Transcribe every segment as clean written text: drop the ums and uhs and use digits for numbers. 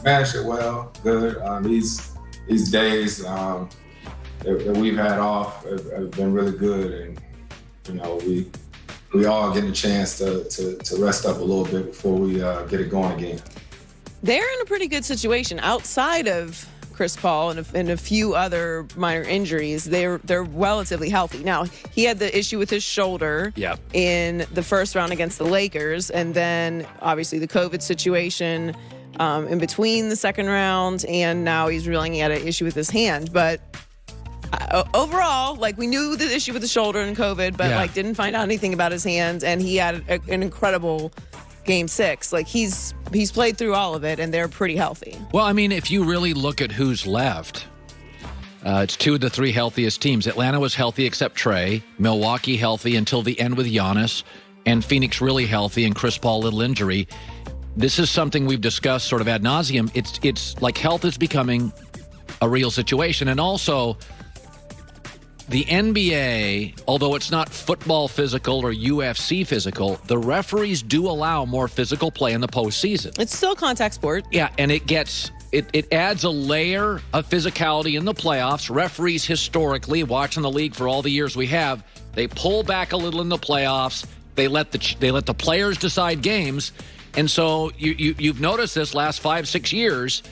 managed it well, good. These days that we've had off have been really good, and you know we all get a chance to rest up a little bit before we get it going again. They're in a pretty good situation outside of Chris Paul and a few other minor injuries. They're relatively healthy. Now, he had the issue with his shoulder in the first round against the Lakers, and then obviously the COVID situation in between the second round, and now he's reeling at an issue with his hand. But overall, like, we knew the issue with the shoulder and COVID, but like didn't find out anything about his hands, and he had an incredible Game 6. Like, he's played through all of it, and they're pretty healthy. Well, I mean, if you really look at who's left, it's 2 of the 3 healthiest teams. Atlanta was healthy except Trey. Milwaukee healthy until the end with Giannis. And Phoenix really healthy, and Chris Paul, little injury. This is something we've discussed sort of ad nauseum. It's like health is becoming a real situation. And also, the NBA, although it's not football physical or UFC physical, the referees do allow more physical play in the postseason. It's still a contact sport. Yeah, and it adds a layer of physicality in the playoffs. Referees historically, watching the league for all the years we have, they pull back a little in the playoffs. They let the players decide games. And so you've noticed this last 5-6 years.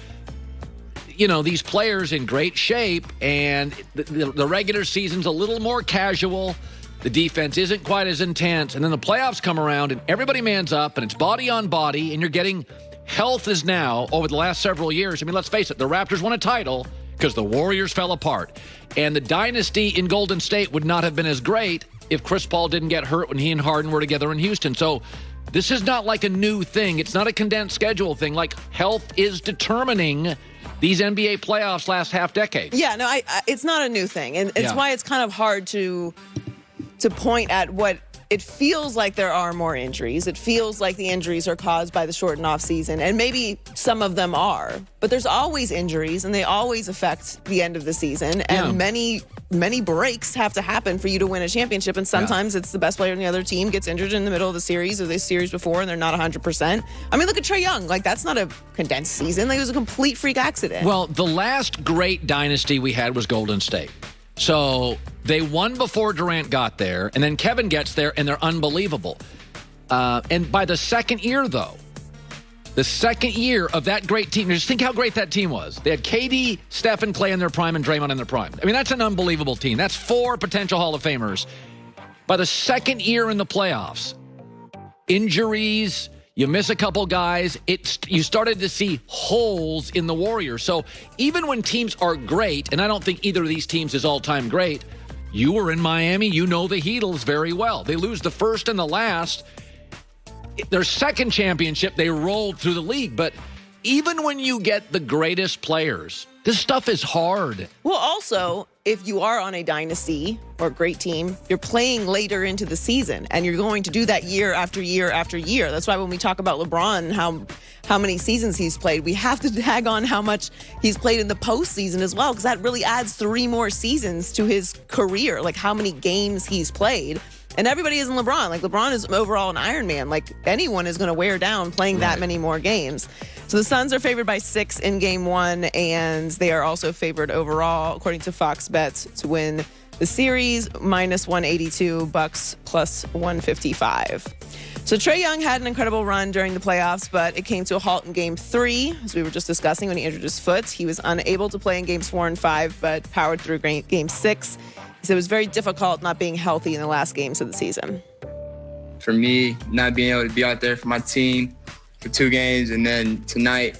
You know, these players in great shape, and the regular season's a little more casual. The defense isn't quite as intense. And then the playoffs come around, and everybody mans up, and it's body on body, and you're getting health is now, over the last several years. I mean, let's face it, the Raptors won a title because the Warriors fell apart. And the dynasty in Golden State would not have been as great if Chris Paul didn't get hurt when he and Harden were together in Houston. So this is not like a new thing. It's not a condensed schedule thing. Like, health is determining these NBA playoffs last half decade. Yeah, no, it's not a new thing. And it's why it's kind of hard to point at what it feels like. There are more injuries. It feels like the injuries are caused by the shortened off season, and maybe some of them are. But there's always injuries, and they always affect the end of the season. And many breaks have to happen for you to win a championship. And sometimes it's the best player on the other team gets injured in the middle of the series or the series before, and they're not 100%. I mean, look at Trae Young. Like, that's not a condensed season. Like, it was a complete freak accident. Well, the last great dynasty we had was Golden State. So they won before Durant got there, and then Kevin gets there, and they're unbelievable. And by the second year, though, the second year of that great team, just think how great that team was. They had KD, Steph, and Clay in their prime, and Draymond in their prime. I mean, that's an unbelievable team. That's 4 potential Hall of Famers. By the second year in the playoffs, injuries, you miss a couple guys, you started to see holes in the Warriors. So even when teams are great, and I don't think either of these teams is all-time great, you were in Miami, you know the Heatles very well. They lose the first and the last. Their second championship, they rolled through the league. But even when you get the greatest players, this stuff is hard. Well, also, if you are on a dynasty or a great team, you're playing later into the season, and you're going to do that year after year after year. That's why when we talk about LeBron and how many seasons he's played, we have to tag on how much he's played in the postseason as well, because that really adds 3 more seasons to his career, like how many games he's played. And everybody isn't LeBron. Like, LeBron is overall an Iron Man. Like, anyone is going to wear down playing that many more games. So the Suns are favored by 6 in Game 1, and they are also favored overall, according to Fox Bets, to win the series, -182, Bucks +155. So Trae Young had an incredible run during the playoffs, but it came to a halt in Game 3, as we were just discussing, when he injured his foot. He was unable to play in Games 4 and 5, but powered through Game 6. He said it was very difficult not being healthy in the last games of the season. For me, not being able to be out there for my team for 2 games, and then tonight,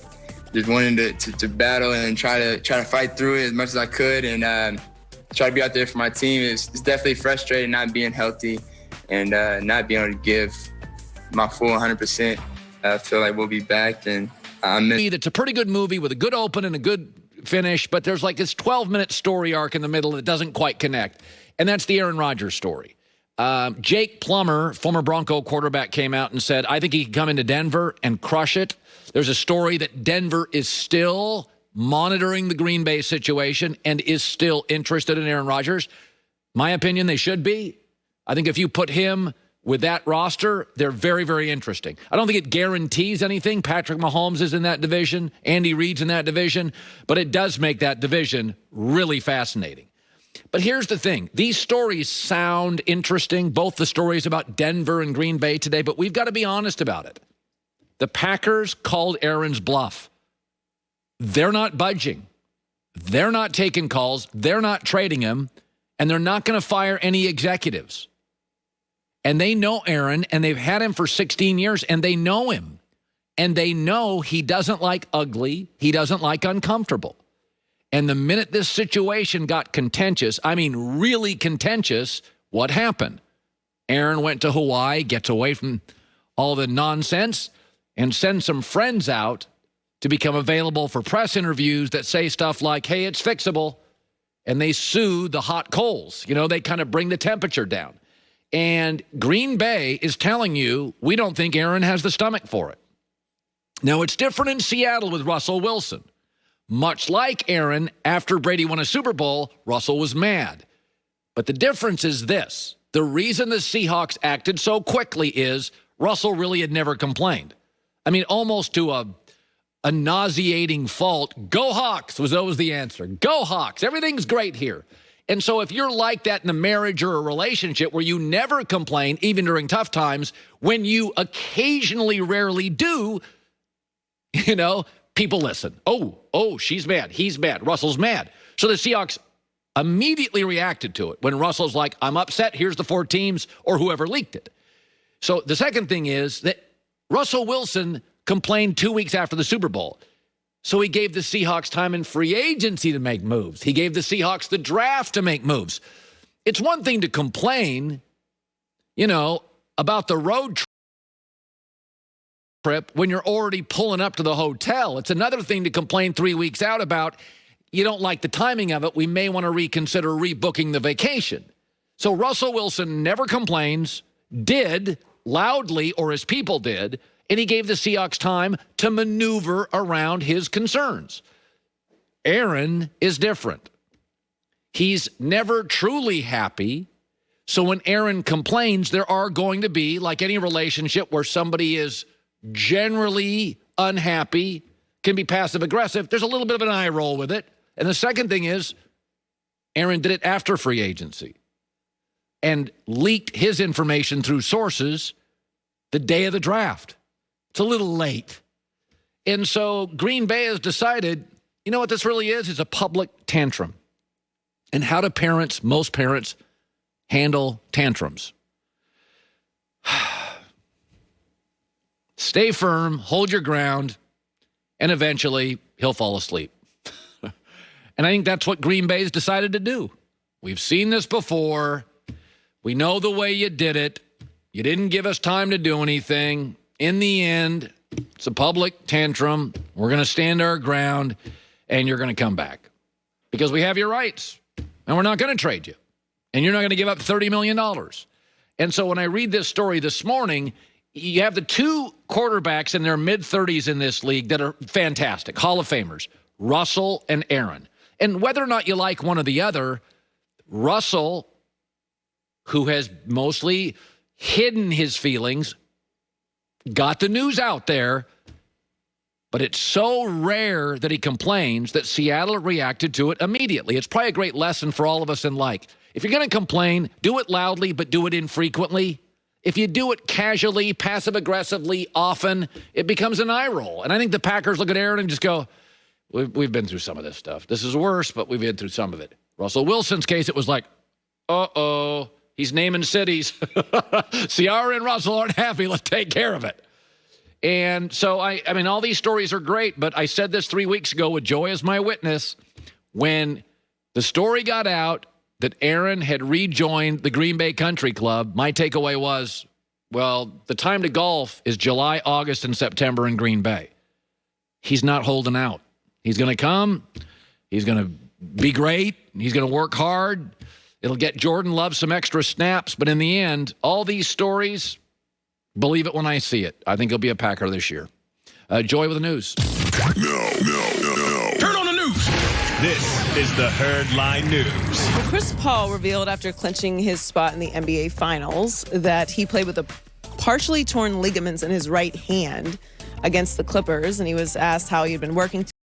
just wanting to battle and try to fight through it as much as I could, and try to be out there for my team. It's definitely frustrating not being healthy and not being able to give my full 100%. I feel like we'll be back, and it's a pretty good movie with a good open and a good finish, but there's like this 12-minute story arc in the middle that doesn't quite connect, and that's the Aaron Rodgers story. Jake Plummer, former Bronco quarterback, came out and said, I think he can come into Denver and crush it. There's a story that Denver is still monitoring the Green Bay situation and is still interested in Aaron Rodgers. My opinion, they should be. I think if you put him with that roster, they're very, very interesting. I don't think it guarantees anything. Patrick Mahomes is in that division. Andy Reid's in that division. But it does make that division really fascinating. But here's the thing. These stories sound interesting, both the stories about Denver and Green Bay today, but we've got to be honest about it. The Packers called Aaron's bluff. They're not budging. They're not taking calls. They're not trading him. And they're not going to fire any executives. And they know Aaron, and they've had him for 16 years, and they know him. And they know he doesn't like ugly. He doesn't like uncomfortable. And the minute this situation got contentious, I mean really contentious, what happened? Aaron went to Hawaii, gets away from all the nonsense, and sends some friends out to become available for press interviews that say stuff like, hey, it's fixable. And they sue the hot coals. You know, they kind of bring the temperature down. And Green Bay is telling you, we don't think Aaron has the stomach for it. Now, it's different in Seattle with Russell Wilson. Much like Aaron, after Brady won a Super Bowl, Russell was mad. But the difference is this. The reason the Seahawks acted so quickly is Russell really had never complained. I mean, almost to a nauseating fault. Go Hawks was always the answer. Go Hawks. Everything's great here. And so if you're like that in a marriage or a relationship where you never complain, even during tough times, when you occasionally rarely do, you know, people listen. Oh, she's mad. He's mad. Russell's mad. So the Seahawks immediately reacted to it. When Russell's like, I'm upset, here's the 4 teams, or whoever leaked it. So the second thing is that Russell Wilson complained 2 weeks after the Super Bowl. So he gave the Seahawks time in free agency to make moves. He gave the Seahawks the draft to make moves. It's one thing to complain, you know, about the road trip when you're already pulling up to the hotel. It's another thing to complain 3 weeks out about, you don't like the timing of it, we may want to reconsider rebooking the vacation. So Russell Wilson never complains, did loudly, or his people did, and he gave the Seahawks time to maneuver around his concerns. Aaron is different. He's never truly happy. So when Aaron complains, there are going to be, like any relationship where somebody is generally unhappy, can be passive-aggressive, there's a little bit of an eye roll with it. And the second thing is, Aaron did it after free agency and leaked his information through sources the day of the draft. It's a little late. And so Green Bay has decided, you know what this really is? It's a public tantrum. And how do parents, most parents, handle tantrums? Stay firm, hold your ground, and eventually he'll fall asleep. And I think that's what Green Bay's decided to do. We've seen this before. We know the way you did it. You didn't give us time to do anything. In the end, it's a public tantrum. We're going to stand our ground, and you're going to come back. Because we have your rights, and we're not going to trade you. And you're not going to give up $30 million. And so when I read this story this morning, you have the 2 quarterbacks in their mid-30s in this league that are fantastic, Hall of Famers, Russell and Aaron. And whether or not you like one or the other, Russell, who has mostly hidden his feelings, got the news out there, but it's so rare that he complains that Seattle reacted to it immediately. It's probably a great lesson for all of us in life. If you're going to complain, do it loudly, but do it infrequently. If you do it casually, passive-aggressively, often, it becomes an eye roll. And I think the Packers look at Aaron and just go, we've been through some of this stuff. This is worse, but we've been through some of it. Russell Wilson's case, it was like, uh-oh, he's naming cities. Ciara and Russell aren't happy. Let's take care of it. And so, I mean, all these stories are great, but I said this 3 weeks ago with Joy as my witness. When the story got out that Aaron had rejoined the Green Bay Country Club, my takeaway was, well, the time to golf is July, August, and September in Green Bay. He's not holding out. He's going to come. He's going to be great. He's going to work hard. It'll get Jordan Love some extra snaps. But in the end, all these stories, believe it when I see it. I think he'll be a Packer this year. Joy with the news. No. Turn on the news. This is the Herd Line News. Chris Paul revealed after clinching his spot in the NBA Finals that he played with a partially torn ligaments in his right hand against the Clippers, and he was asked how he had been working